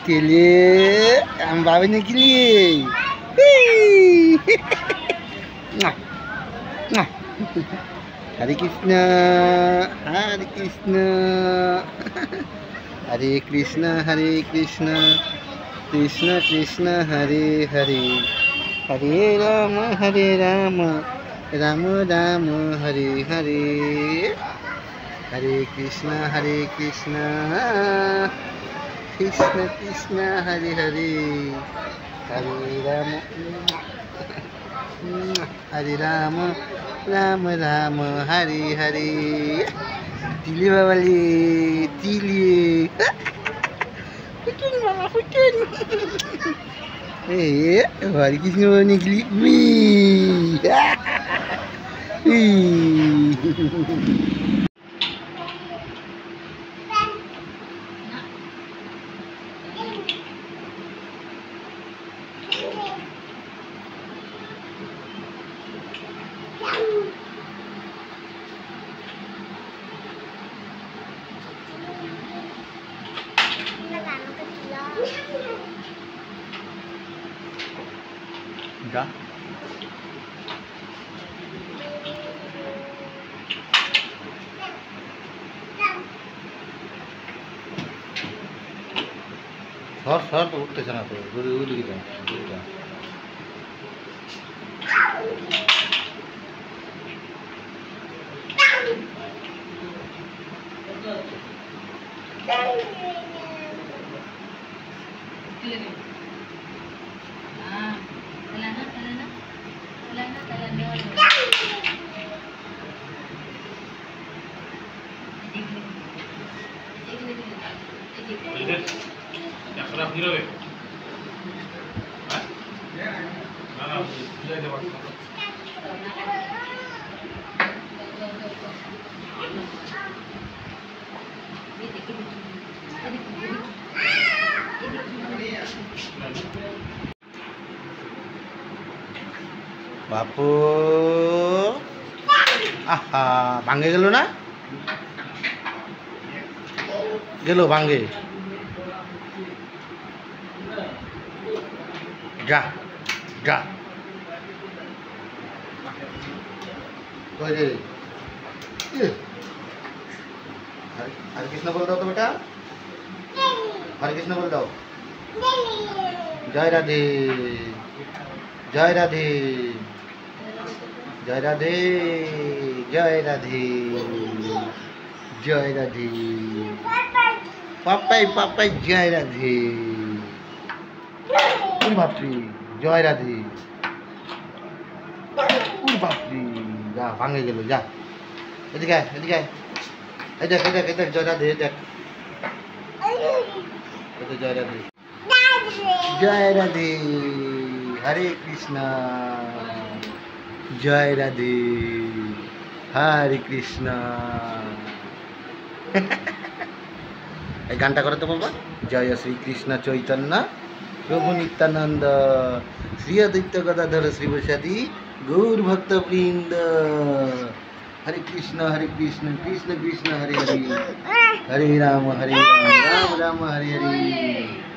কেলে আমি ভাবি নাকি হরে কৃষ্ণ হরে কৃষ্ণ হরে কৃষ্ণ হরে কৃষ্ণ কৃষ্ণ কৃষ্ণ হরে হরে হরে রাম রাম রাম হরে হরে হরে কৃষ্ণ কৃষ্ণ কৃষ্ণ হরে হরে হরে রাম রাম রাম হরে হরে তিলি বাবালি তিলি বাবা हरे कृष्ण निकली जा सर तो उठते ना तो उड़ी जा बापू आहा भांगे गेलो ना गेलो भांगे जा जा हरे कृष्ण बोल दो तो बेटा हरे कृष्ण बोल दो जय राधे जय राधे जय राधे जय राधे जय राधे पापाई पापाई जय राधे बापरी जय राधे बापरी जा भांगे गेलो जा एदिके एदिके देख देख देख जय राधे देख जय राधे जय राधे हरे कृष्ण जय राधे हरे कृष्ण गानटा करो तो बाबा जय श्री कृष्ण चैतन्य प्रभु नित्यानंद श्री अद्वैत गदाधर श्रीवासादि गौर भक्त वृंद हरे कृष्ण कृष्ण कृष्ण हरे हरे हरे राम राम राम हरे हरे